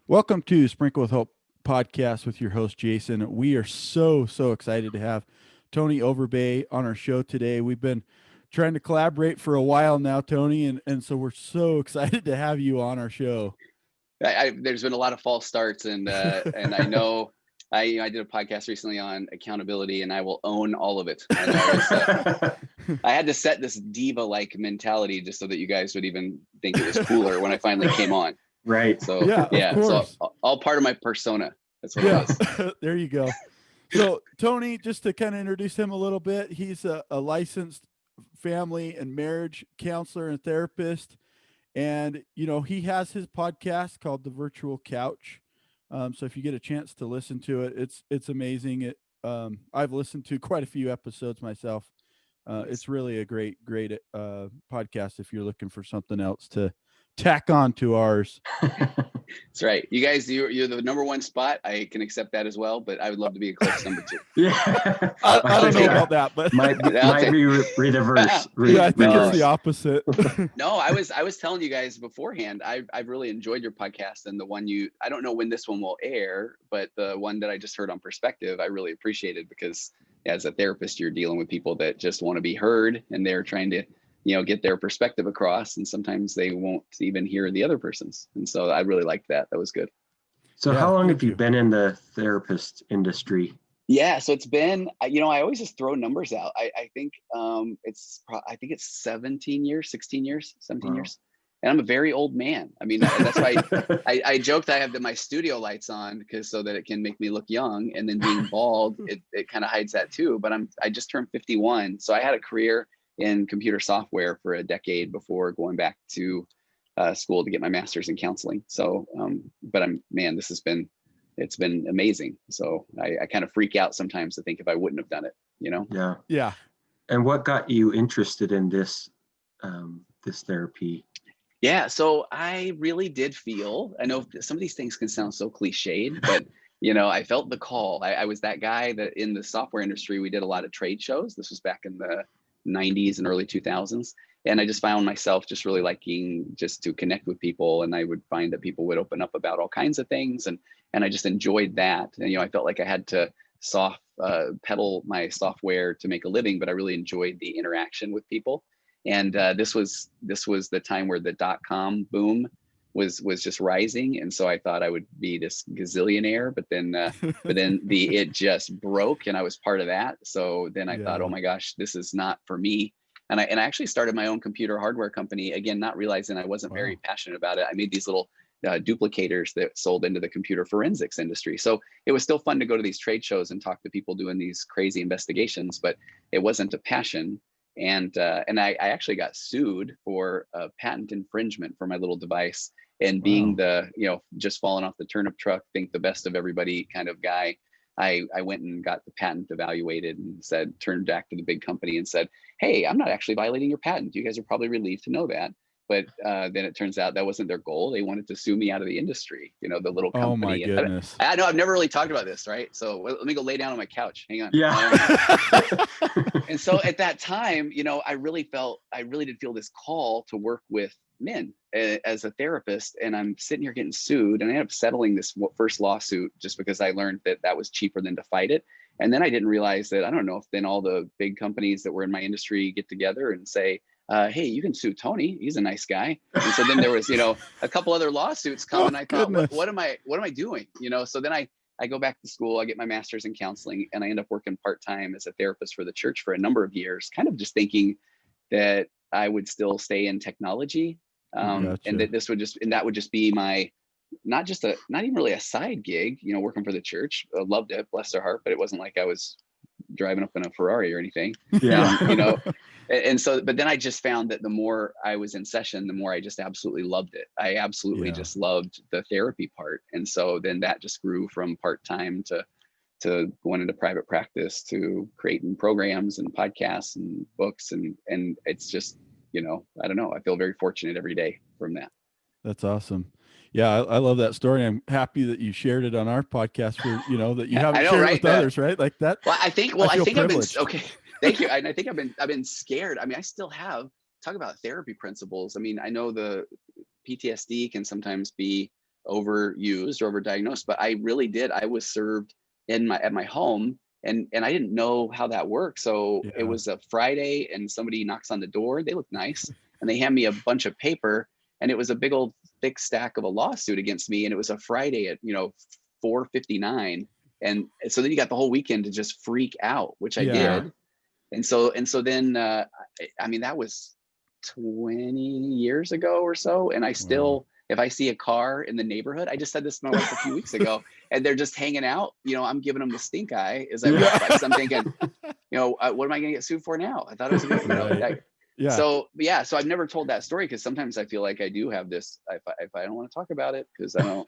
Welcome to Sprinkle with Hope podcast with your host, Jason. We are so excited to have Tony Overbay on our show today. We've been trying to collaborate for a while now, Tony, and so we're so excited to have you on our show. There's been a lot of false starts, and I know I did a podcast recently on accountability, and I will own all of it. I know I had to set this diva-like mentality just so that you guys would even think it was cooler when I finally came on. Right. So Yeah, of so course. all part of my persona. That's what it is. There you go. So Tony, just to kind of introduce him a little bit, he's a licensed family and marriage counselor and therapist. And, he has his podcast called The Virtual Couch. So if you get a chance to listen to it, it's amazing. I've listened to quite a few episodes myself. It's really a great podcast if you're looking for something else to tack on to ours. That's right. You guys, you're the number one spot. I can accept that as well, but I would love to be a close number two. Yeah. I don't know about that, but might be reverse. yeah, I think it's the opposite. No, I was telling you guys beforehand, I've really enjoyed your podcast, and the one I don't know when this one will air, but the one that I just heard on Perspective, I really appreciated because as a therapist, you're dealing with people that just want to be heard, and they're trying to get their perspective across, and sometimes they won't even hear the other person's. And so I really liked that. That was good. So how long have you been in the therapist industry? Yeah, so it's been, I always just throw numbers out. I think it's 17 years, 16 years, 17 years. And I'm a very old man. I mean, that's why I joked I have my studio lights on because so that it can make me look young, and then being bald, it kind of hides that too. But I just turned 51. So I had a career in computer software for a decade before going back to school to get my master's in counseling. So, but it's been amazing. So I kind of freak out sometimes to think if I wouldn't have done it, Yeah. Yeah. And what got you interested in this therapy? Yeah. So I really did feel, I know some of these things can sound so cliched, but I felt the call. I was that guy that in the software industry, we did a lot of trade shows. This was back in the 90s and early 2000s. And I just found myself just really liking just to connect with people. And I would find that people would open up about all kinds of things. And I just enjoyed that. And, I felt like I had to pedal my software to make a living, but I really enjoyed the interaction with people. And this was the time where the .com boom was just rising, and so I thought I would be this gazillionaire, but then it just broke, and I was part of that. So then I thought, oh my gosh, this is not for me. And I actually started my own computer hardware company, again, not realizing I wasn't very passionate about it. I made these little duplicators that sold into the computer forensics industry. So it was still fun to go to these trade shows and talk to people doing these crazy investigations, but it wasn't a passion. And I actually got sued for patent infringement for my little device. And being just falling off the turnip truck, think the best of everybody kind of guy, I went and got the patent evaluated and turned back to the big company and said, hey, I'm not actually violating your patent. You guys are probably relieved to know that. But then it turns out that wasn't their goal. They wanted to sue me out of the industry, the little company. Oh my goodness. I know I've never really talked about this, right? So let me go lay down on my couch. Hang on. Yeah. And so at that time, I really did feel this call to work with men as a therapist. And I'm sitting here getting sued, and I ended up settling this first lawsuit just because I learned that was cheaper than to fight it. And then I didn't realize that, I don't know if then all the big companies that were in my industry get together and say, hey, you can sue Tony. He's a nice guy. And so then there was, a couple other lawsuits come, and I thought, what am I doing? So then I go back to school, I get my master's in counseling, and I end up working part-time as a therapist for the church for a number of years, kind of just thinking that I would still stay in technology. Gotcha. And that would just be my, not even really a side gig, working for the church. I loved it, bless their heart, but it wasn't like I was driving up in a Ferrari or anything. Yeah. And so, but then I just found that the more I was in session, the more I just absolutely loved it. I absolutely just loved the therapy part. And so then that just grew from part-time to going into private practice, to creating programs and podcasts and books. And it's just, I don't know, I feel very fortunate every day from that. That's awesome. Yeah, I love that story. I'm happy that you shared it on our podcast for, that you haven't shared it with others, right? Like that. Well, I think privileged. I've been, okay. Thank you. And I think I've been scared. I mean, I still talk about therapy principles. I mean, I know the PTSD can sometimes be overused or overdiagnosed, but I really did. I was served at my home, and I didn't know how that worked. So it was a Friday, and somebody knocks on the door. They look nice, and they hand me a bunch of paper, and it was a big old thick stack of a lawsuit against me. And it was a Friday at 4:59, and so then you got the whole weekend to just freak out, which I did. And so then I mean, that was 20 years ago or so, and I still, if I see a car in the neighborhood, I just said this to my wife a few weeks ago, and they're just hanging out, I'm giving them the stink eye as I walk by. So I'm thinking, what am I gonna get sued for now? I thought it was a good, So I've never told that story, because sometimes I feel like I do have this, if I don't want to talk about it, because I don't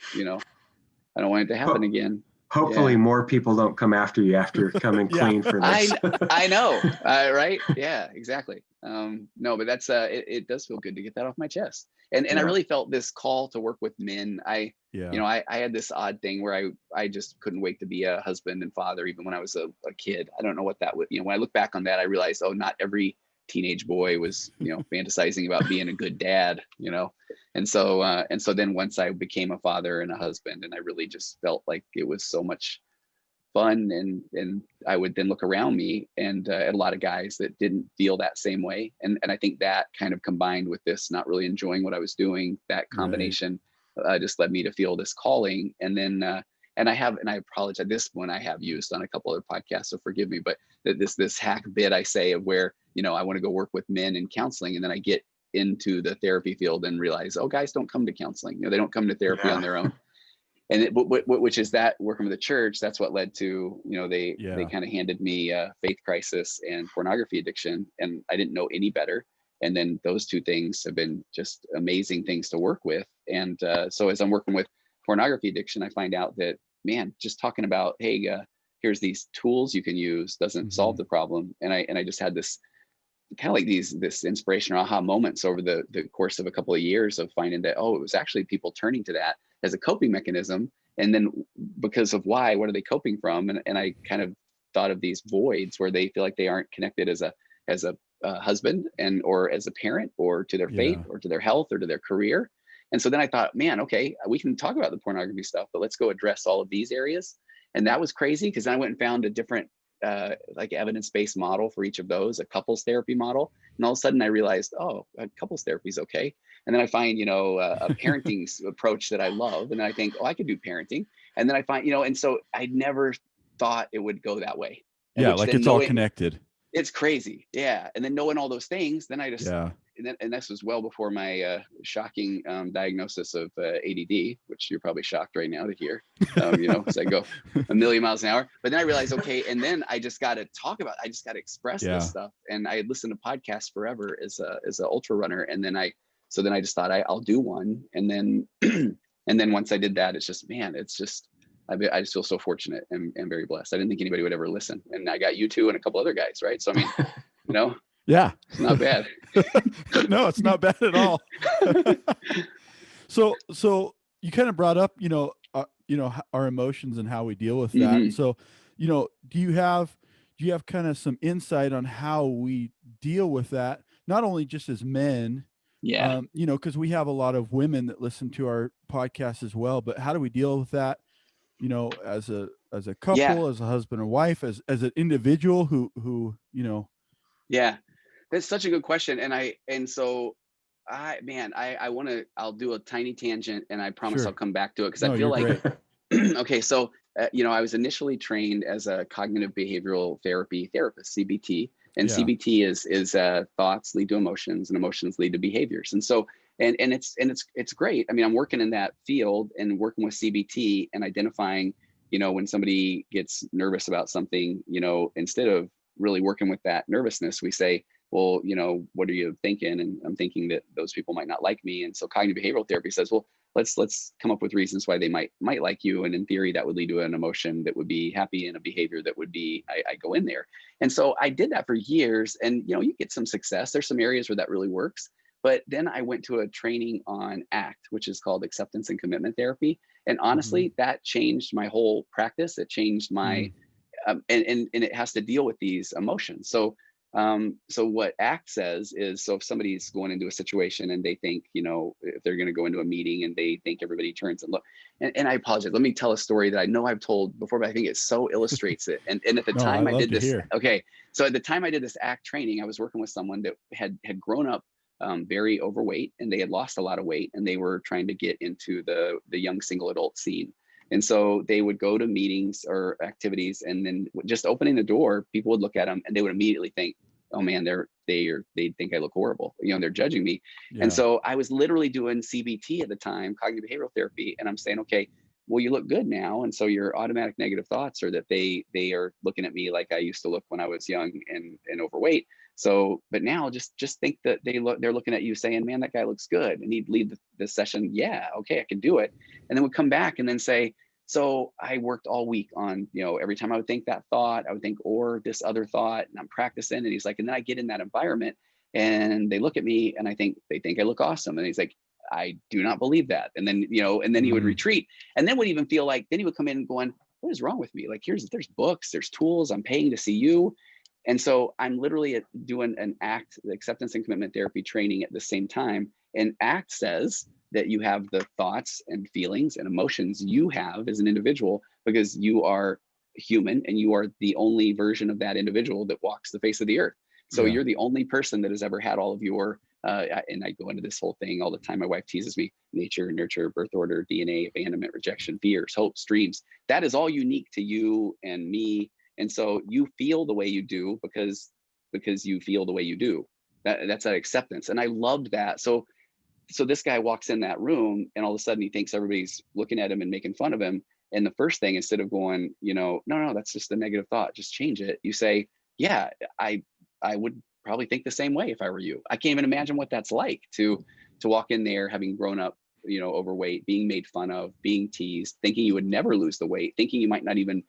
want it to happen again. Hopefully more people don't come after you after coming clean for this. I know, right? Yeah, exactly. No, but that's it does feel good to get that off my chest. And I really felt this call to work with men. I had this odd thing where I just couldn't wait to be a husband and father, even when I was a kid. I don't know what that would, when I look back on that, I realized, not every teenage boy was, fantasizing about being a good dad, And so then once I became a father and a husband, and I really just felt like it was so much fun, and I would then look around me and at a lot of guys that didn't feel that same way. And I think that kind of combined with this not really enjoying what I was doing, that combination just led me to feel this calling. And then and I apologize, this one I have used on a couple other podcasts, so forgive me, but this hack bit I say of where, I want to go work with men in counseling, and then I get into the therapy field and realize, guys don't come to counseling. They don't come to therapy on their own. And which is that working with the church, that's what led to, they kind of handed me faith crisis and pornography addiction, and I didn't know any better. And then those two things have been just amazing things to work with. And so as I'm working with pornography addiction, I find out that, man, just talking about, hey, here's these tools you can use doesn't solve the problem. And I just had this kind of like this inspiration or aha moments over the course of a couple of years of finding that, it was actually people turning to that as a coping mechanism. And then because of why, what are they coping from? And I kind of thought of these voids where they feel like they aren't connected as a husband or as a parent, or to their faith, or to their health, or to their career. And so then I thought, man, okay, we can talk about the pornography stuff, but let's go address all of these areas. And that was crazy, because I went and found a different like evidence-based model for each of those, a couples therapy model. And all of a sudden I realized, couples therapy is okay. And then I find, a parenting approach that I love. And then I think, I could do parenting. And then I find, and so I never thought it would go that way. Like it's all connected. It's crazy. Yeah. And then knowing all those things, then I just, and this was well before my shocking diagnosis of ADD, which you're probably shocked right now to hear, as I go a million miles an hour. But then I realized, okay, and then I just got to I just got to express this stuff. And I had listened to podcasts forever as an ultra runner. And then I just thought I'll do one. And then, and then once I did that, it's just, man, it's just, I just feel so fortunate and very blessed. I didn't think anybody would ever listen. And I got you two and a couple other guys, right? So, I mean, yeah, it's not bad. No, it's not bad at all. So you kind of brought up, our emotions and how we deal with that. So, do you have kind of some insight on how we deal with that? Not only just as men, because we have a lot of women that listen to our podcast as well, but how do we deal with that? As a couple, as a husband and wife, as an individual who. Yeah, that's such a good question. I'll do a tiny tangent, and I promise I'll come back to it, because I feel like, okay, so, I was initially trained as a cognitive behavioral therapy therapist, CBT, and CBT is thoughts lead to emotions, and emotions lead to behaviors. And so, and it's great. I mean, I'm working in that field and working with CBT and identifying, when somebody gets nervous about something, instead of really working with that nervousness, we say, well, what are you thinking? And I'm thinking that those people might not like me. And so cognitive behavioral therapy says, well, let's come up with reasons why they might like you. And in theory, that would lead to an emotion that would be happy, and a behavior that would be, I go in there. And so I did that for years, and, you get some success. There's some areas where that really works. But then I went to a training on ACT, which is called acceptance and commitment therapy. And honestly, that changed my whole practice. It changed my, and it has to deal with these emotions. So So what ACT says is, so if somebody's going into a situation and they think, you know, if they're going to go into a meeting and they think everybody turns and look, and I apologize, let me tell a story that I know I've told before, but I think it so illustrates it. And at the No, time I I love did to this, hear. okay, so at the time I did this ACT training, I was working with someone that had grown up very overweight, and they had lost a lot of weight, and they were trying to get into the young single adult scene. And so they would go to meetings or activities, and then just opening the door, people would look at them and they would immediately think, oh man, they think I look horrible. You know, they're judging me. Yeah. And so I was literally doing CBT at the time, cognitive behavioral therapy. And I'm saying, okay, well, you look good now. And so your automatic negative thoughts are that they are looking at me like I used to look when I was young and overweight. So, but now just think that they're looking at you saying, man, that guy looks good. And he'd lead the session. Yeah, okay, I can do it. And then would come back and then say, so I worked all week on, you know, every time I would think that thought, I would think, or this other thought, and I'm practicing. And he's like, and then I get in that environment and they look at me and they think I look awesome. And he's like, I do not believe that. And then, you know, and then he would retreat, and then would even feel like, then he would come in going, what is wrong with me? Like, there's books, there's tools, I'm paying to see you. And so I'm literally doing an ACT, the acceptance and commitment therapy training at the same time. And ACT says that you have the thoughts and feelings and emotions you have as an individual, because you are human and you are the only version of that individual that walks the face of the earth. So you're the only person that has ever had all of your, and I go into this whole thing all the time. My wife teases me: nature, nurture, birth order, DNA, abandonment, rejection, fears, hopes, dreams. That is all unique to you and me. And so you feel the way you do because you feel the way you do. That's that acceptance. And I loved that. So this guy walks in that room and all of a sudden he thinks everybody's looking at him and making fun of him. And the first thing, instead of going, you know, no, that's just a negative thought, just change it. You say, yeah, I would probably think the same way if I were you. I can't even imagine what that's like to walk in there having grown up, you know, overweight, being made fun of, being teased, thinking you would never lose the weight, thinking you might not even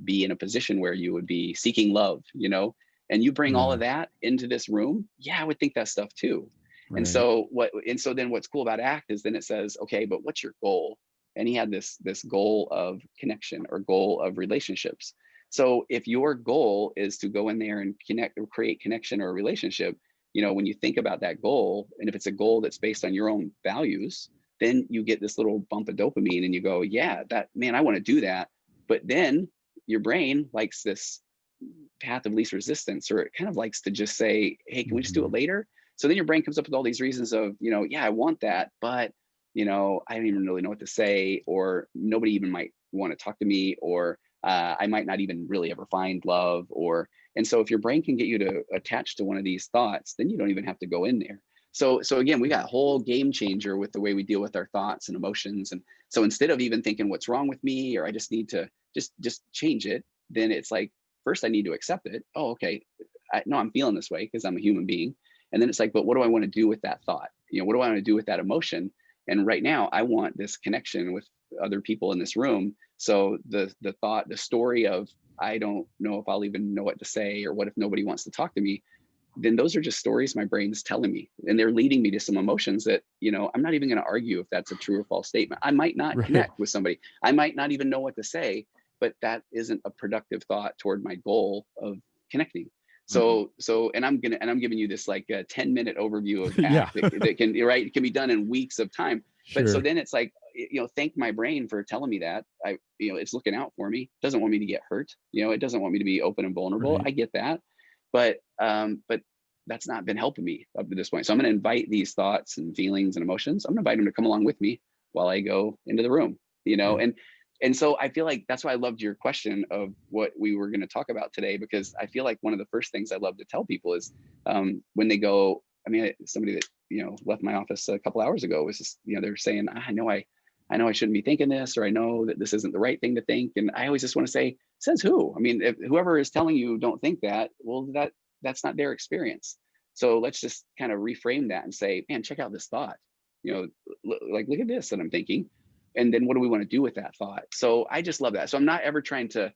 be in a position where you would be seeking love, you know, and you bring all of that into this room. Yeah, I would think that stuff too. Right. And so then what's cool about ACT is then it says, okay, but what's your goal? And he had this goal of connection or goal of relationships. So if your goal is to go in there and connect or create connection or a relationship, you know, when you think about that goal, and if it's a goal that's based on your own values, then you get this little bump of dopamine and you go, yeah, that, man, I want to do that. But then your brain likes this path of least resistance, or it kind of likes to just say, hey, can we just do it later? So then your brain comes up with all these reasons of, you know, yeah, I want that, but, you know, I don't even really know what to say, or nobody even might want to talk to me, or I might not even really ever find love, and so if your brain can get you to attach to one of these thoughts, then you don't even have to go in there. So again, we got a whole game changer with the way we deal with our thoughts and emotions. And so instead of even thinking what's wrong with me, or I just need to just change it, then it's like, first I need to accept it. Oh, okay. No, I'm feeling this way because I'm a human being. And then it's like, but what do I want to do with that thought? You know, what do I want to do with that emotion? And right now I want this connection with other people in this room. So the thought, the story of, I don't know if I'll even know what to say, or what if nobody wants to talk to me? Then those are just stories my brain's telling me, and they're leading me to some emotions that, you know, I'm not even going to argue if that's a true or false statement. I might not connect with somebody. I might not even know what to say, but that isn't a productive thought toward my goal of connecting. So and I'm giving you this like a 10-minute overview of ACT that can, right, it can be done in weeks of time. But so then it's like, you know, thank my brain for telling me that. You know, it's looking out for me, doesn't want me to get hurt, you know, it doesn't want me to be open and vulnerable. I get that, but that's not been helping me up to this point. So I'm going to invite these thoughts and feelings and emotions. I'm going to invite them to come along with me while I go into the room, you know. And so I feel like that's why I loved your question of what we were going to talk about today, because I feel like one of the first things I love to tell people is when they go, I mean, somebody that, you know, left my office a couple hours ago was just, you know, they're saying, I know I shouldn't be thinking this, or I know that this isn't the right thing to think. And I always just want to say, says who? I mean, if whoever is telling you don't think that, well, that's not their experience. So let's just kind of reframe that and say, man, check out this thought, you know, look at this that I'm thinking. And then what do we want to do with that thought? So I just love that. So I'm not ever trying to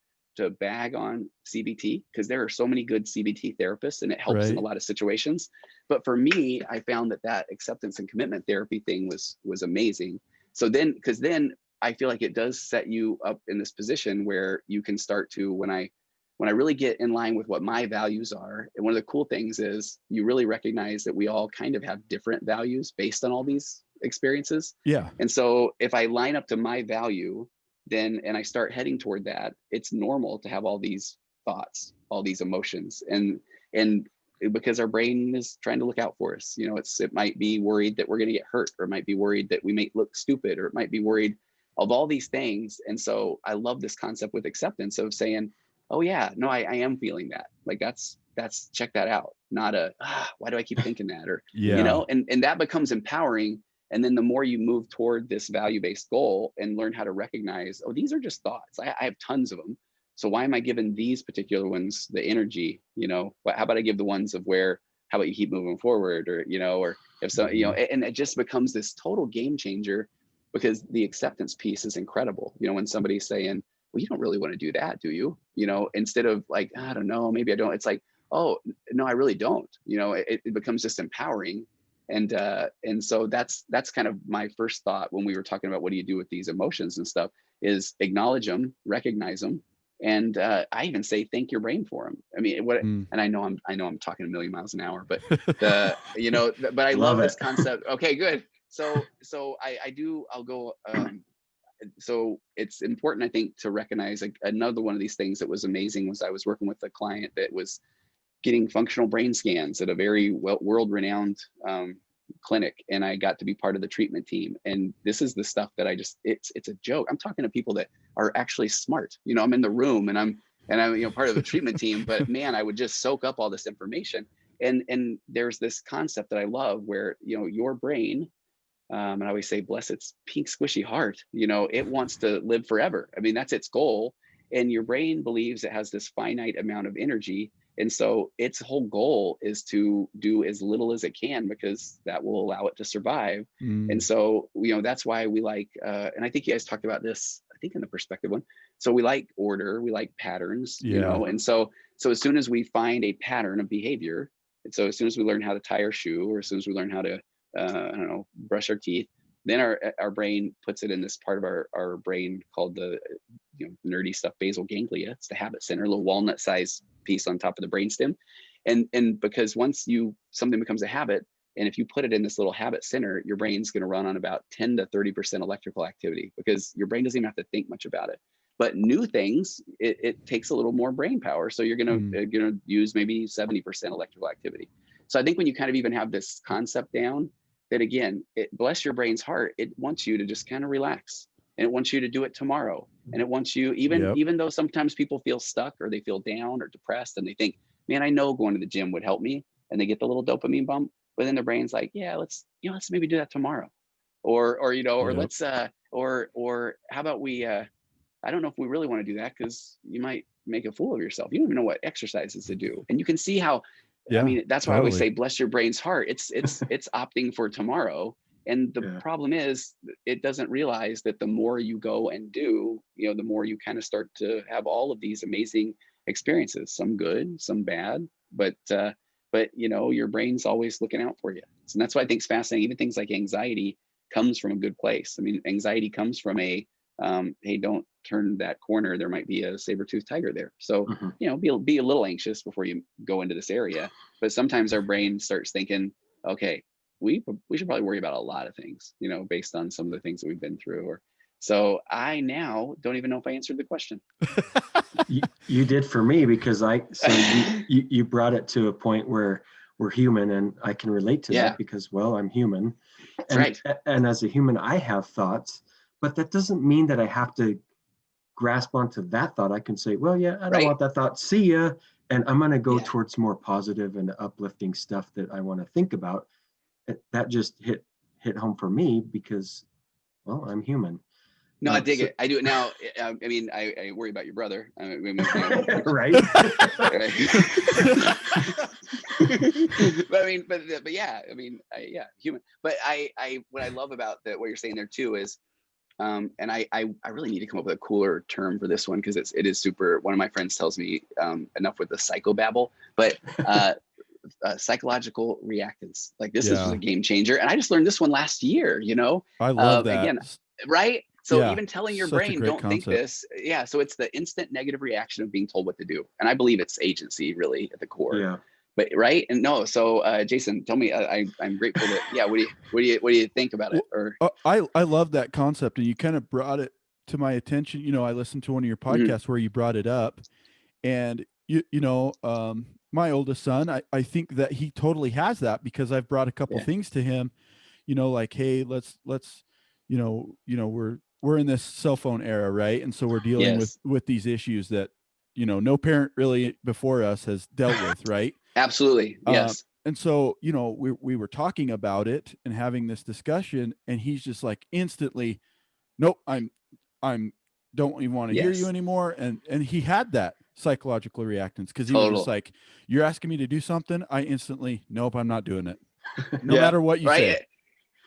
bag on CBT, because there are so many good CBT therapists and it helps in a lot of situations. But for me, I found that acceptance and commitment therapy thing was amazing. So because then I feel like it does set you up in this position where you can start to, when I when I really get in line with what my values are, and one of the cool things is you really recognize that we all kind of have different values based on all these experiences. Yeah. And so if I line up to my value, then, and I start heading toward that, it's normal to have all these thoughts, all these emotions, and because our brain is trying to look out for us. You know, it might be worried that we're going to get hurt, or it might be worried that we may look stupid, or it might be worried of all these things. And so I love this concept with acceptance of saying, oh yeah, no, I am feeling that. Like that's check that out. Not a, why do I keep thinking that? Or, Yeah. you know, and that becomes empowering. And then the more you move toward this value-based goal and learn how to recognize, oh, these are just thoughts. I have tons of them. So why am I giving these particular ones the energy? You know, how about I give the ones of where, how about you keep moving forward? Or, you know, or if so, you know, and it just becomes this total game changer, because the acceptance piece is incredible. You know, when somebody's saying, well, you don't really want to do that, do you? You know, instead of like, I don't know, maybe I don't, it's like, oh, no, I really don't. You know, it becomes just empowering. And so that's kind of my first thought when we were talking about what do you do with these emotions and stuff, is acknowledge them, recognize them. And I even say, thank your brain for them. I mean, and I know I'm talking a million miles an hour, but you know, but I love this concept. Okay, good. So I'll go. So it's important, I think, to recognize another one of these things that was amazing was I was working with a client that was getting functional brain scans at a very world-renowned clinic, and I got to be part of the treatment team. And this is the stuff that it's a joke. I'm talking to people that are actually smart. You know, I'm in the room and I'm you know, part of the treatment team, but man, I would just soak up all this information. And there's this concept that I love where, you know, your brain, and I always say, bless its pink squishy heart, you know, it wants to live forever. I mean, that's its goal. And your brain believes it has this finite amount of energy. And so its whole goal is to do as little as it can, because that will allow it to survive. And so, you know, that's why we like, and I think you guys talked about this, I think in the perspective one. So we like order, we like patterns, you know, and so as soon as we find a pattern of behavior, and so as soon as we learn how to tie our shoe, or as soon as we learn how to, I don't know, brush our teeth, then our brain puts it in this part of our brain called the, you know, nerdy stuff, basal ganglia. It's the habit center, a little walnut size piece on top of the brainstem. And because once something becomes a habit, and if you put it in this little habit center, your brain's going to run on about 10 to 30% electrical activity, because your brain doesn't even have to think much about it. But new things, it takes a little more brain power. So you're going to use maybe 70% electrical activity. So I think when you kind of even have this concept down, that again, bless your brain's heart, it wants you to just kind of relax, and it wants you to do it tomorrow. And it wants you, even though sometimes people feel stuck, or they feel down or depressed, and they think, man, I know going to the gym would help me, and they get the little dopamine bump, but then their brain's like, yeah, let's maybe do that tomorrow. Or you know, or let's or how about we I don't know if we really want to do that, because you might make a fool of yourself. You don't even know what exercises to do. And you can see how, I mean, that's why I always say, bless your brain's heart. It's opting for tomorrow. And the problem is, it doesn't realize that the more you go and do, you know, the more you kind of start to have all of these amazing experiences, some good, some bad, but you know, your brain's always looking out for you. And that's why I think it's fascinating. Even things like anxiety comes from a good place. I mean, anxiety comes from a, hey, don't turn that corner, there might be a saber-toothed tiger there. So, you know, be a little anxious before you go into this area. But sometimes our brain starts thinking, okay, we should probably worry about a lot of things, you know, based on some of the things that we've been through. Or so I now don't even know if I answered the question. You did for me, because you brought it to a point where we're human, and I can relate to that, because, well, I'm human. And as a human, I have thoughts, but that doesn't mean that I have to grasp onto that thought. I can say, well, yeah, I don't want that thought. See ya. And I'm going to go towards more positive and uplifting stuff that I want to think about. That just hit home for me, because, well, I'm human. No, I dig it. I do it now. I mean, I worry about your brother. I mean, right. But I mean, but yeah, I mean, human. But what I love about what you're saying there too is, and I really need to come up with a cooler term for this one, because it is super. One of my friends tells me, enough with the psychobabble, but psychological reactance. Like this is a game changer, and I just learned this one last year. You know, I love that. Again, right? So Yeah, even telling your such a brain, great don't think concept. this. Yeah. So it's the instant negative reaction of being told what to do. And I believe it's agency really at the core. Yeah. But right. And no, so Jason, tell me, I'm grateful that, yeah. What do you think about it? Or I love that concept, and you kind of brought it to my attention. You know, I listened to one of your podcasts where you brought it up, and my oldest son, I think that he totally has that, because I've brought a couple things to him, like, hey, let's we're in this cell phone era, right? And so we're dealing yes, with these issues that no parent really before us has dealt with, right? absolutely. Yes. And so we were talking about it and having this discussion, and he's just like instantly, nope, I'm don't even want to hear you Yes. anymore. And he had that psychological reactance, because he was just Total. like, you're asking me to do something, I instantly, nope, I'm not doing it, no Yeah. matter what you say.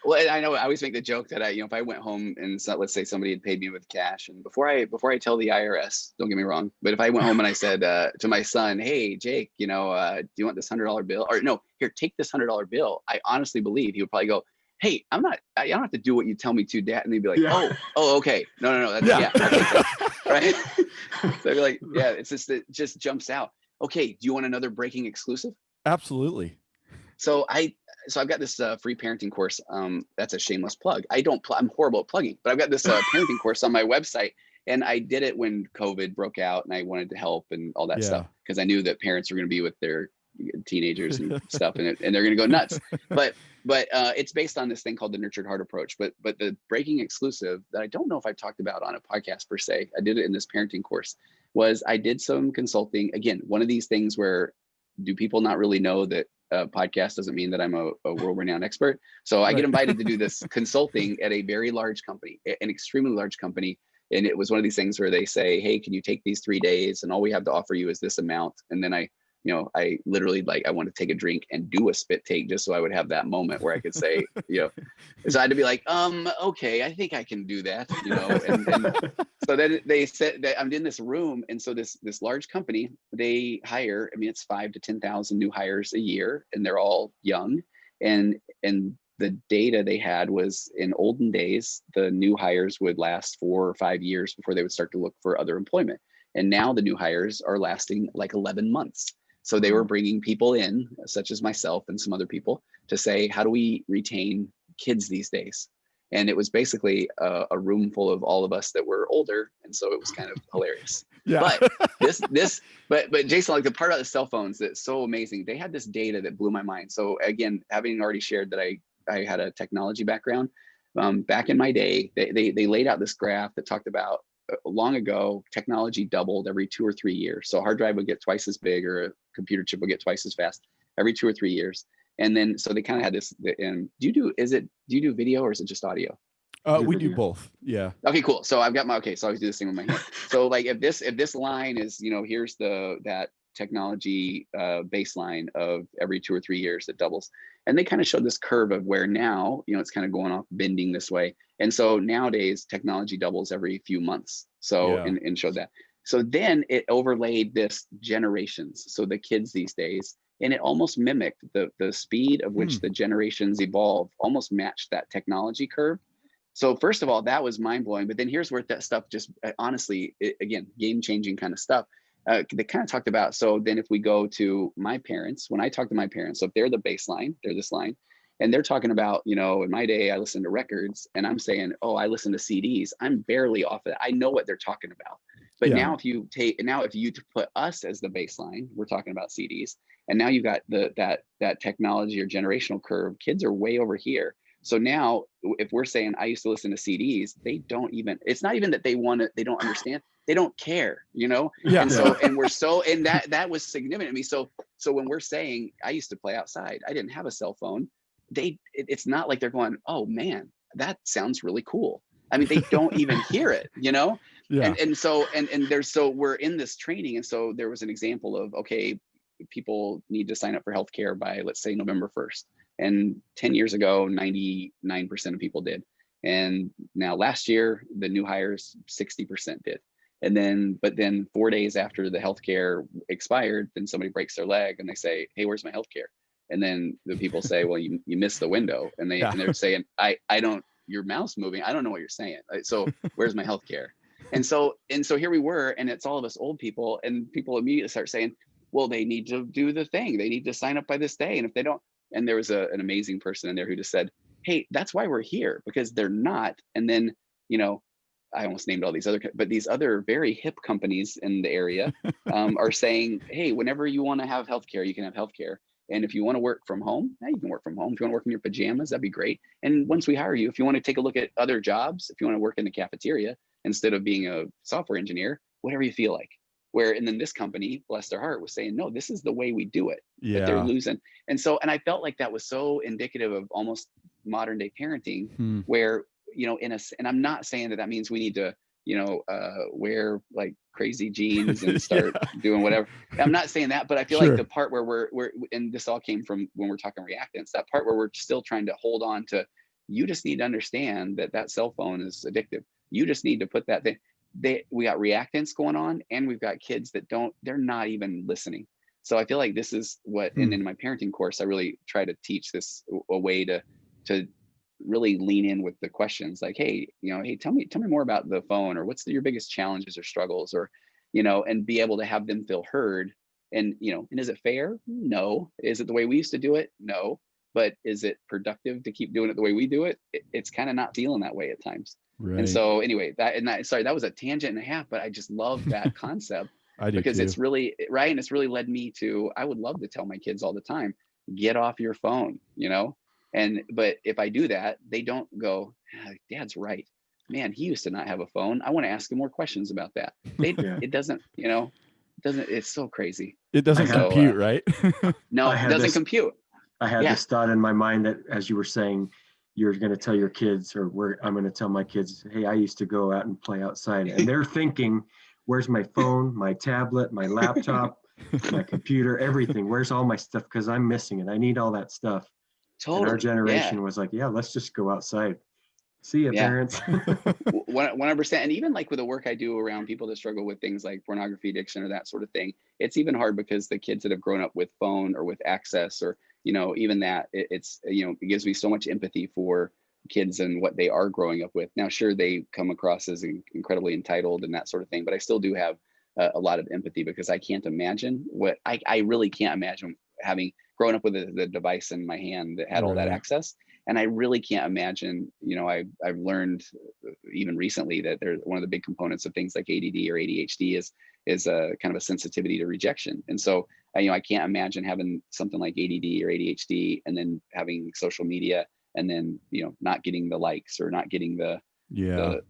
Well, I know I always make the joke that if I went home and let's say somebody had paid me with cash, and before I tell the IRS, don't get me wrong, but if I went home and I said to my son, hey, Jake, do you want this $100 bill? Or no, here, take this $100 bill. I honestly believe he would probably go, hey, I don't have to do what you tell me to, Dad. And they'd be like, oh, okay. No. That's, yeah. I'll take that. Right. So I'd be like, yeah, it just jumps out. Okay. Do you want another breaking exclusive? Absolutely. So I've got this free parenting course. That's a shameless plug. I'm horrible at plugging, but I've got this parenting course on my website, and I did it when COVID broke out, and I wanted to help and all that stuff, because I knew that parents were going to be with their teenagers and stuff, and they're going to go nuts. But it's based on this thing called the Nurtured Heart approach. But the breaking exclusive that I don't know if I've talked about on a podcast per se, I did it in this parenting course, was I did some consulting. Again, one of these things where, do people not really know that podcast doesn't mean that I'm a world-renowned expert? So I get invited to do this consulting at a very large company, an extremely large company. And it was one of these things where they say, hey, can you take these 3 days? And all we have to offer you is this amount. And then I literally, like, I want to take a drink and do a spit take just so I would have that moment where I could say, so I had to be like, okay, I think I can do that, and so then they said that I'm in this room. And so this large company, they hire, it's 5,000 to 10,000 new hires a year, and they're all young. And the data they had was, in olden days, the new hires would last 4 or 5 years before they would start to look for other employment. And now the new hires are lasting like 11 months. So they were bringing people in, such as myself and some other people, to say, how do we retain kids these days? And it was basically a room full of all of us that were older. And so it was kind of hilarious. Yeah. But Jason, like, the part about the cell phones that's so amazing, they had this data that blew my mind. So again, having already shared that I had a technology background, back in my day, they laid out this graph that talked about, long ago, technology doubled every 2 or 3 years. So a hard drive would get twice as big, or a computer chip would get twice as fast every 2 or 3 years. And then, so they kind of had this, and do you do video, or is it just audio? We do both. Yeah. Okay, cool. So I've got so I always do this thing with my hand. So like, if this line is, here's that technology baseline of every 2 or 3 years it doubles. And they kind of showed this curve of where now, it's kind of going off, bending this way. And so nowadays technology doubles every few months. So, and showed that. So then it overlaid this generations. So the kids these days, and it almost mimicked the speed of which the generations evolve, almost matched that technology curve. So first of all, that was mind blowing. But then here's where that stuff just, honestly, again, game changing kind of stuff. They kind of talked about, so then if we go to my parents, when I talk to my parents, so if they're the baseline, they're this line, and they're talking about, in my day, I listened to records, and I'm saying, oh, I listen to CDs. I'm barely off of that. I know what they're talking about. But now if you put us as the baseline, we're talking about CDs. And now you've got that technology or generational curve. Kids are way over here. So now if we're saying, I used to listen to CDs, they don't even, it's not even that they don't understand. They don't care, Yeah. And so, and that was significant to me. So when we're saying, I used to play outside, I didn't have a cell phone. It's not like they're going, oh man, that sounds really cool. They don't even hear it, Yeah. And so we're in this training. And so there was an example of, okay, people need to sign up for healthcare by, let's say, November 1st. And 10 years ago, 99% of people did. And now last year, the new hires, 60% did. But then 4 days after the healthcare expired, then somebody breaks their leg and they say, hey, where's my healthcare? And then the people say, well, you missed the window. And they're saying, I don't your mouth's moving. I don't know what you're saying. So where's my healthcare? And so here we were, and it's all of us old people, and people immediately start saying, well, they need to do the thing. They need to sign up by this day. And if they don't, and there was an amazing person in there who just said, hey, that's why we're here, because they're not. And then, I almost named all these other, but these other very hip companies in the area are saying, hey, whenever you want to have healthcare, you can have healthcare. And if you want to work from home, now you can work from home. If you want to work in your pajamas, that'd be great. And once we hire you, if you want to take a look at other jobs, if you want to work in the cafeteria instead of being a software engineer, whatever you feel like. And then this company, bless their heart, was saying, no, this is the way we do it. Yeah. But they're losing. And I felt like that was so indicative of almost modern day parenting, where, and I'm not saying that means we need to, wear like crazy jeans and start doing whatever. I'm not saying that, but I feel like the part where we're, and this all came from when we're talking reactants, that part where we're still trying to hold on to, you just need to understand that cell phone is addictive. You just need to put that thing. We got reactants going on, and we've got kids that they're not even listening. So I feel like this is what, and in my parenting course, I really try to teach this a way to really lean in with the questions like, hey, tell me more about the phone, or what's your biggest challenges or struggles, or, and be able to have them feel heard. And, and is it fair? No. Is it the way we used to do it? No. But is it productive to keep doing it the way we do it? It's kind of not feeling that way at times. Right. And so anyway, sorry, that was a tangent and a half, but I just love that concept because it's really right. And it's really led me to, I would love to tell my kids all the time, get off your phone, but if I do that, they don't go, Dad's right, man, he used to not have a phone. I want to ask him more questions about that. It doesn't, it's so crazy. It doesn't compute, right? No, it doesn't compute. I had this thought in my mind that, as you were saying, you're going to tell your kids, or I'm going to tell my kids, hey, I used to go out and play outside. And they're thinking, where's my phone, my tablet, my laptop, my computer, everything? Where's all my stuff? Because I'm missing it. I need all that stuff. Totally. And our generation was like, let's just go outside. See ya, parents. 100%. And even like with the work I do around people that struggle with things like pornography addiction or that sort of thing, it's even hard because the kids that have grown up with phone or with access, or even that, it gives me so much empathy for kids and what they are growing up with. Now, sure, they come across as incredibly entitled and that sort of thing, but I still do have a lot of empathy, because I can't imagine I really can't imagine having grown up with the device in my hand that had all that access. And I really can't imagine, I've learned even recently that one of the big components of things like ADD or ADHD is a kind of a sensitivity to rejection. And so, I can't imagine having something like ADD or ADHD and then having social media and then, not getting the likes or not getting the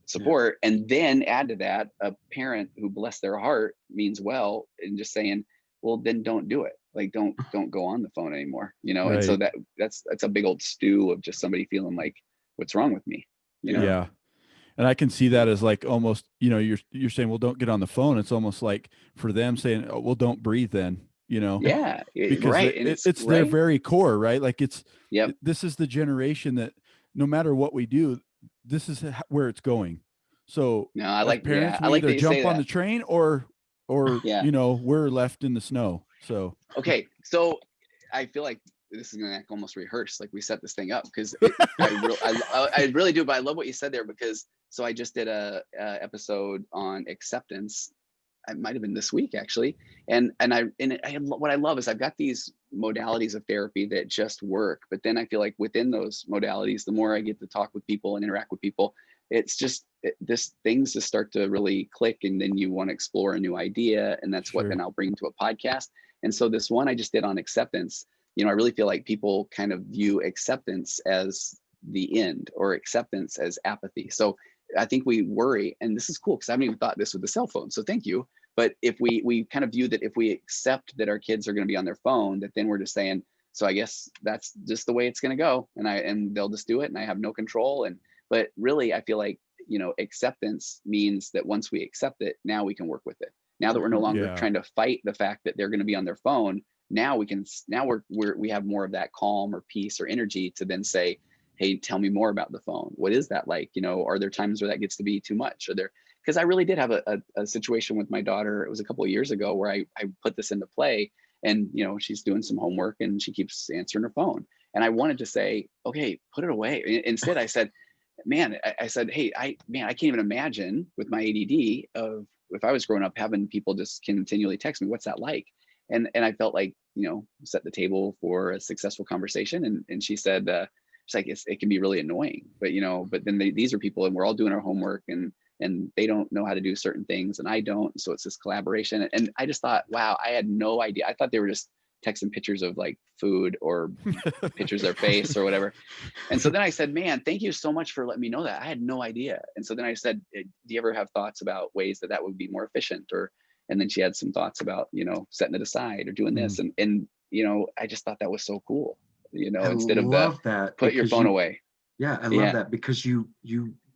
support. And then add to that a parent who, bless their heart, means well, and just saying, well, then don't do it. Like, don't go on the phone anymore, Right. And so that's a big old stew of just somebody feeling like, what's wrong with me? Yeah. And I can see that as like almost, you're saying, well, don't get on the phone. It's almost like for them saying, oh, well, don't breathe then, Yeah. Because right. it's their very core, right? Like this is the generation that no matter what we do, this is where it's going. So no, I like parents, we either jump on the train or we're left in the snow. So okay, so I feel like this is gonna almost rehearse, like we set this thing up, because I really do. But I love what you said there, because so I just did a episode on acceptance. It might have been this week actually, and what I love is I've got these modalities of therapy that just work. But then I feel like within those modalities, the more I get to talk with people and interact with people, it's just things just start to really click, and then you want to explore a new idea, and that's what then I'll bring to a podcast. And so this one I just did on acceptance, I really feel like people kind of view acceptance as the end, or acceptance as apathy. So I think we worry, and this is cool because I haven't even thought this with the cell phone, so thank you. But if we kind of view that if we accept that our kids are going to be on their phone, that then we're just saying, so I guess that's just the way it's going to go, and they'll just do it, and I have no control. But really, I feel like, acceptance means that once we accept it, now we can work with it. Now that we're no longer trying to fight the fact that they're going to be on their phone, now we have more of that calm or peace or energy to then say, hey, tell me more about the phone. What is that like? Are there times where that gets to be too much? Because I really did have a situation with my daughter. It was a couple of years ago where I put this into play, and she's doing some homework and she keeps answering her phone. And I wanted to say, okay, put it away. Instead, I said, man, I said, hey, I can't even imagine with my ADD of if I was growing up having people just continually text me, what's that like? And I felt like, set the table for a successful conversation. And she said, she's like, it can be really annoying, but then these are people and we're all doing our homework and they don't know how to do certain things and I don't. So it's this collaboration. And I just thought, wow, I had no idea. I thought they were just texting pictures of like food or pictures of their face or whatever. And so then I said, man, thank you so much for letting me know that. I had no idea. And so then I said, do you ever have thoughts about ways that would be more efficient? And then she had some thoughts about, setting it aside or doing this. And I just thought that was so cool, instead of that put your phone away. Yeah, I love that because you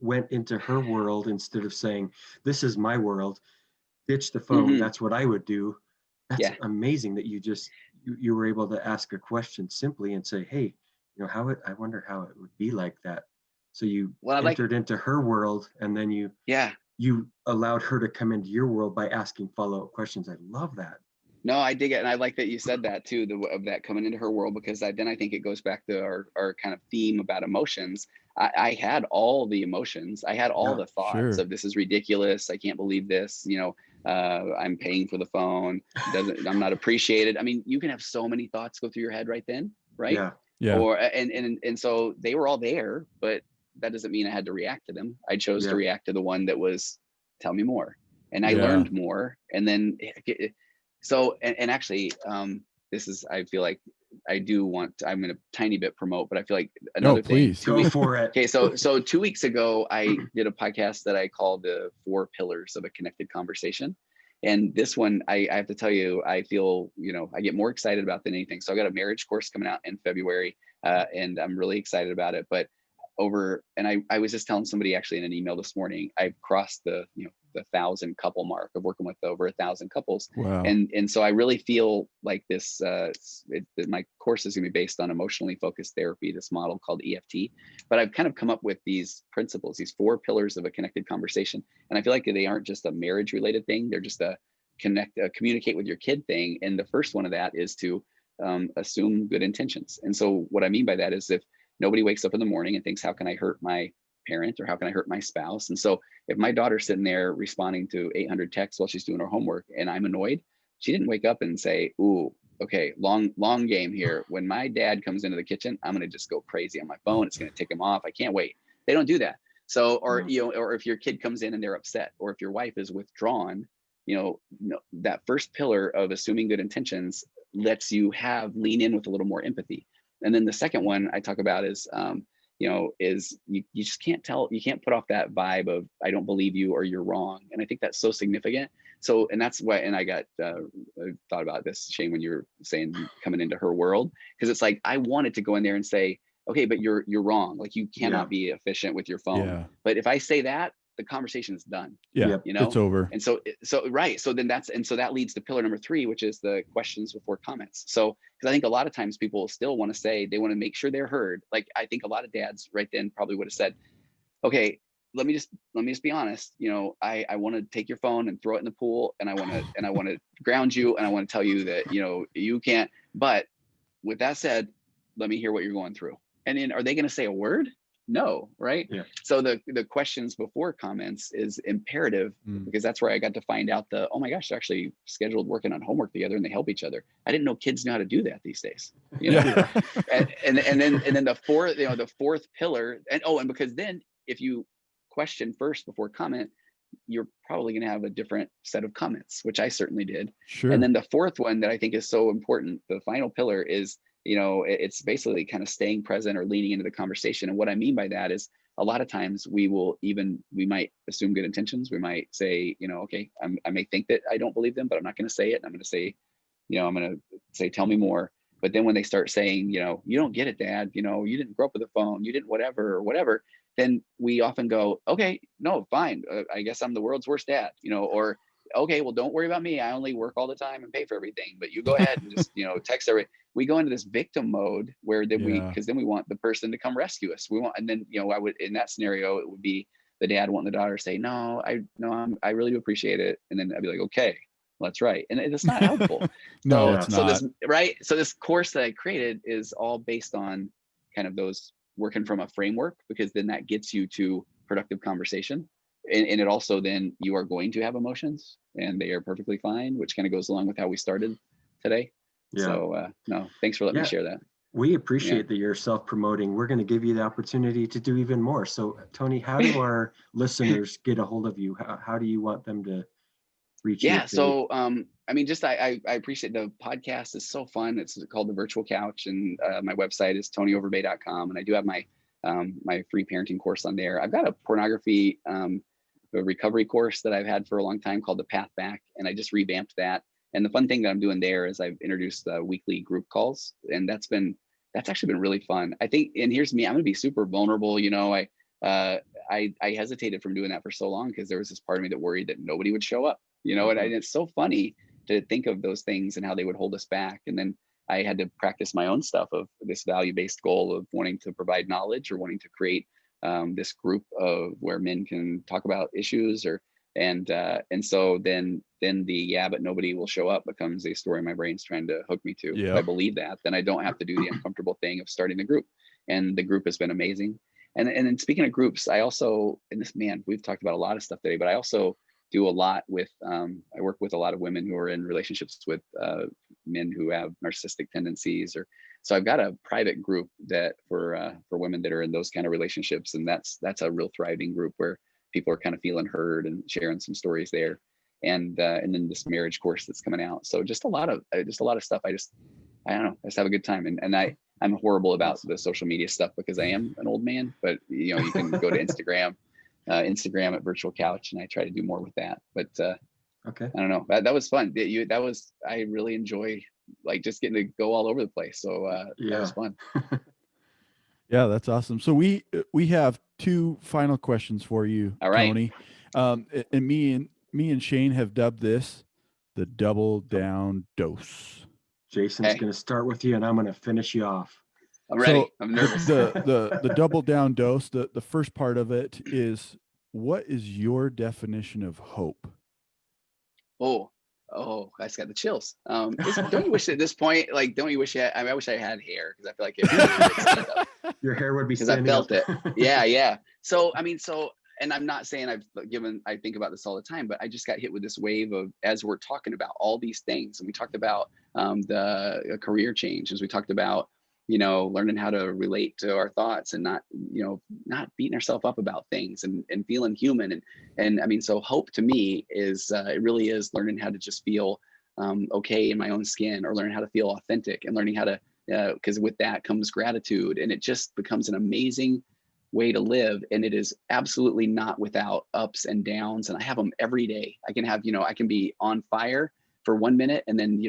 went into her world instead of saying, this is my world, ditch the phone. That's what I would do. That's amazing that you were able to ask a question simply and say, hey, I wonder how it would be like that. So you entered into her world and then you allowed her to come into your world by asking follow-up questions. I love that. No, I dig it. And I like that you said that too, of that coming into her world, because then I think it goes back to our kind of theme about emotions. I had all the emotions. I had all the thoughts of this is ridiculous. I can't believe this, I'm paying for the phone. I'm not appreciated. I mean, you can have so many thoughts go through your head right then. Right. Yeah. And so they were all there, but that doesn't mean I had to react to them. I chose to react to the one that was, tell me more. And I learned more. And then so, and actually, this is, I feel like I'm going to tiny bit promote, but I feel like another thing. Please go for it. Okay. So 2 weeks ago, I did a podcast that I called the 4 Pillars of a Connected Conversation. And this one, I have to tell you, I feel, I get more excited about than anything. So I got a marriage course coming out in February, and I'm really excited about it. But I was just telling somebody actually in an email this morning, I've crossed the 1,000 couple mark of working with over 1,000 couples. Wow. And so I really feel like this, my course is going to be based on emotionally focused therapy, this model called EFT. But I've kind of come up with these principles, these 4 pillars of a connected conversation. And I feel like they aren't just a marriage related thing. They're just a communicate with your kid thing. And the first one of that is to assume good intentions. And so what I mean by that is if nobody wakes up in the morning and thinks, how can I hurt my parent or how can I hurt my spouse? And so if my daughter's sitting there responding to 800 texts while she's doing her homework and I'm annoyed, she didn't wake up and say, ooh, okay, long game here. When my dad comes into the kitchen, I'm going to just go crazy on my phone. It's going to tick him off. I can't wait. They don't do that. So, or if your kid comes in and they're upset, or if your wife is withdrawn, that first pillar of assuming good intentions lets you lean in with a little more empathy. And then the second one I talk about is, is you just can't you can't put off that vibe of, I don't believe you or you're wrong. And I think that's so significant. So, and that's why, and I thought about this, Shane, when you were saying coming into her world, because it's like, I wanted to go in there and say, okay, but you're wrong. Like you cannot be efficient with your phone. Yeah. But if I say that, the conversation is done. Yeah, it's over. And so right. So then that leads to pillar number 3, which is the questions before comments. So, because I think a lot of times people still want to say, they want to make sure they're heard. Like I think a lot of dads right then probably would have said, okay, let me just be honest. I want to take your phone and throw it in the pool, and I want to ground you, and I want to tell you that you can't. But with that said, let me hear what you're going through. And then are they going to say a word? No, right? Yeah. So the questions before comments is imperative, because that's where I got to find out oh my gosh, they're actually scheduled working on homework together and they help each other. I didn't know kids know how to do that these days. Yeah. and then the fourth pillar, and because then if you question first before comment, you're probably going to have a different set of comments, which I certainly did. Sure. And then the fourth one that I think is so important, the final pillar is, it's basically kind of staying present or leaning into the conversation. And what I mean by that is a lot of times we might assume good intentions. We might say, okay, I may think that I don't believe them, but I'm not going to say it. I'm going to say, tell me more. But then when they start saying, you don't get it, Dad, you didn't grow up with a phone, you didn't whatever, then we often go, okay, no, fine. I guess I'm the world's worst dad, or, okay, well, don't worry about me. I only work all the time and pay for everything, but you go ahead and just, text everything. We go into this victim mode where because then we want the person to come rescue us. And then, I would, in that scenario, it would be the dad wanting the daughter to say, I really do appreciate it. And then I'd be like, okay, well, that's right. And it's not helpful. No, it's not. So this, right. So this course that I created is all based on kind of those working from a framework, because then that gets you to productive conversation. And it also, then you are going to have emotions, and they are perfectly fine, which kind of goes along with how we started today. Yeah. So no, thanks for letting me share that. We appreciate that you're self-promoting. We're going to give you the opportunity to do even more. So Tony, how do our listeners get a hold of you? How do you want them to reach you? Yeah. So, I mean, just, I appreciate the podcast. It's so fun. It's called The Virtual Couch, and my website is tonyoverbay.com. And I do have my, my free parenting course on there. I've got a pornography, a recovery course that I've had for a long time called The Path Back. And I just revamped that. And the fun thing that I'm doing there is I've introduced weekly group calls, and that's actually been really fun. I think, and here's me, I'm gonna be super vulnerable. You know, I hesitated from doing that for so long because there was this part of me that worried that nobody would show up, you know, and it's so funny to think of those things and how they would hold us back. And then I had to practice my own stuff of this value-based goal of wanting to provide knowledge, or wanting to create this group of where men can talk about issues, and so then the but nobody will show up becomes a story my brain's trying to hook me to. If I believe that, then I don't have to do the uncomfortable thing of starting the group. And the group has been amazing. And then speaking of groups, I also, and this, man, we've talked about a lot of stuff today, but I also do a lot with, I work with a lot of women who are in relationships with men who have narcissistic tendencies, so I've got a private group that for women that are in those kind of relationships. And that's a real thriving group where people are kind of feeling heard and sharing some stories there. And then this marriage course that's coming out. So just a lot of stuff. I don't know, I just have a good time. And I'm horrible about the social media stuff because I am an old man, but you know, you can go to Instagram at Virtual Couch, and I try to do more with that. But okay, I don't know, that was fun. I really enjoy like just getting to go all over the place. So that was fun. Yeah, that's awesome. So we have two final questions for you, all right, Tony. And me and Shane have dubbed this the double down dose. Jason's going to start with you, and I'm going to finish you off. I'm ready. So I'm nervous. The double down dose. The first part of it is, what is your definition of hope? Oh, I just got the chills. Don't you wish at this point, like, don't you wish I wish I had hair, because I feel like it your hair would be, because I felt it. Yeah. So, I mean, and I'm not saying I think about this all the time, but I just got hit with this wave of, as we're talking about all these things, and we talked about the career change, as we talked about, you know, learning how to relate to our thoughts and not beating ourselves up about things, and feeling human. And I mean, so hope to me is, it really is learning how to just feel okay in my own skin, or learning how to feel authentic, and learning how to, because with that comes gratitude, and it just becomes an amazing way to live. And it is absolutely not without ups and downs. And I have them every day. I can have, I can be on fire for 1 minute, and then,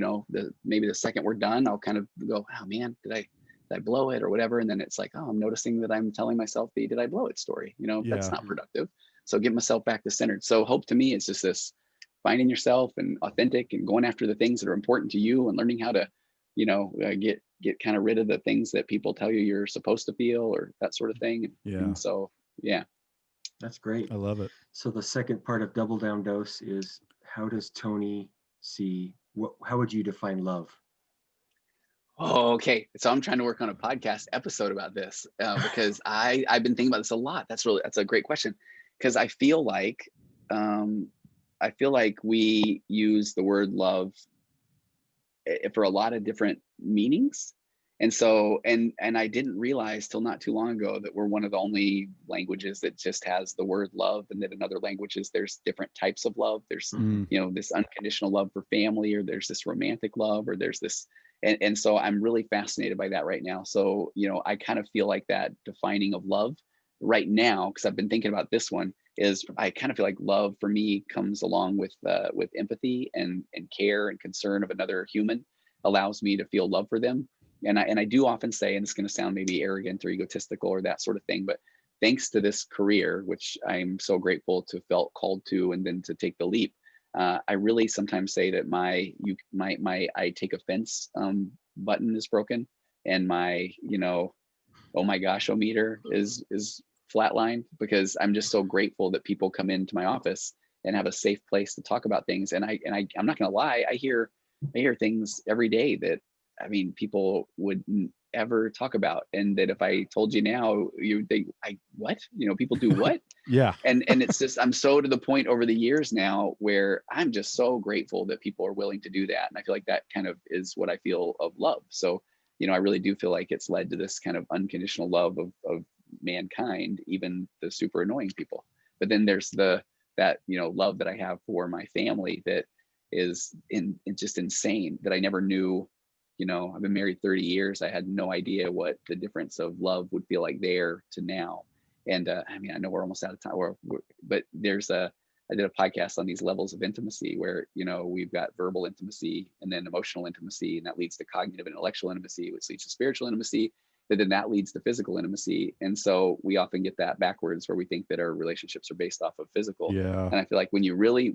maybe the second we're done, I'll kind of go, oh man, did I blow it or whatever? And then it's like, oh, I'm noticing that I'm telling myself the did I blow it story. That's not productive. So get myself back to centered. So hope to me is just this finding yourself and authentic, and going after the things that are important to you, and learning how to, get kind of rid of the things that people tell you you're supposed to feel, or that sort of thing. And so, yeah. That's great. I love it. So the second part of Double Down Dose is, how does Tony see, how would you define love? Oh, okay. So I'm trying to work on a podcast episode about this because I've been thinking about this a lot. That's a great question, because I feel like we use the word love for a lot of different meanings. And so, and I didn't realize till not too long ago that we're one of the only languages that just has the word love, and that in other languages there's different types of love. There's, this unconditional love for family, or there's this romantic love, or there's this, and so I'm really fascinated by that right now. So, I kind of feel like that defining of love right now, because I've been thinking about this one, is I kind of feel like love for me comes along with empathy and care and concern of another human, allows me to feel love for them. And I do often say, and it's going to sound maybe arrogant or egotistical or that sort of thing, but thanks to this career, which I'm so grateful to felt called to, and then to take the leap, I really sometimes say that my I take offense button is broken, and my oh my gosh meter is flatlined, because I'm just so grateful that people come into my office and have a safe place to talk about things. And I'm not going to lie, I hear things every day that I mean, people wouldn't ever talk about. And that if I told you now, you would think, what? You know, people do what? Yeah. And it's just, I'm so to the point over the years now where I'm just so grateful that people are willing to do that. And I feel like that kind of is what I feel of love. So, you know, I really do feel like it's led to this kind of unconditional love of mankind, even the super annoying people. But then there's that, you know, love that I have for my family that is just insane, that I never knew. You know, I've been married 30 years. I had no idea what the difference of love would feel like there to now. And I mean, I know we're almost out of time, but I did a podcast on these levels of intimacy where, you know, we've got verbal intimacy and then emotional intimacy, and that leads to cognitive and intellectual intimacy, which leads to spiritual intimacy, but then that leads to physical intimacy. And so we often get that backwards, where we think that our relationships are based off of physical. Yeah. And I feel like when you really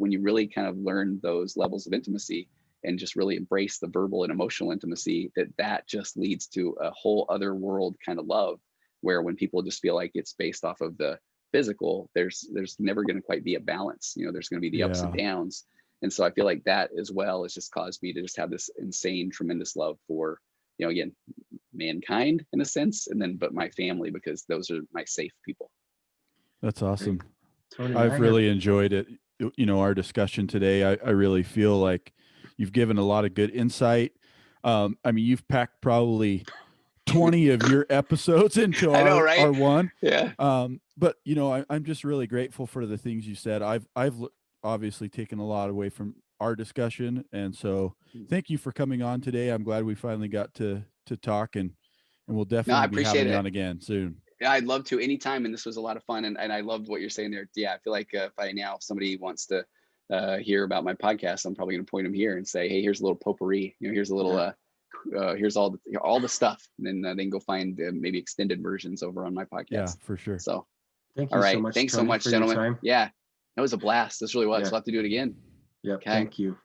kind of learn those levels of intimacy and just really embrace the verbal and emotional intimacy, that just leads to a whole other world kind of love, where when people just feel like it's based off of the physical, there's never going to quite be a balance. You know, there's going to be the ups and downs. And so I feel like that as well has just caused me to just have this insane, tremendous love for, you know, again, mankind in a sense, and then, but my family, because those are my safe people. That's awesome. Tony, I've really enjoyed it. You know, our discussion today, I really feel like you've given a lot of good insight. I mean, you've packed probably 20 of your episodes into our one. Yeah. But you know, I'm just really grateful for the things you said. I've obviously taken a lot away from our discussion. And so thank you for coming on today. I'm glad we finally got to talk, and we'll definitely be having you on again soon. Yeah, I'd love to anytime. And this was a lot of fun. And I loved what you're saying there. Yeah. I feel like if somebody wants to hear about my podcast, I'm probably going to point them here and say, hey, here's a little potpourri, you know, here's a little, here's all the stuff. And then they can go find maybe extended versions over on my podcast. Yeah, for sure. So, thank you so much. Thanks so much, gentlemen. Yeah, that was a blast. This really was. We'll have to do it again. Yep. Okay. Thank you.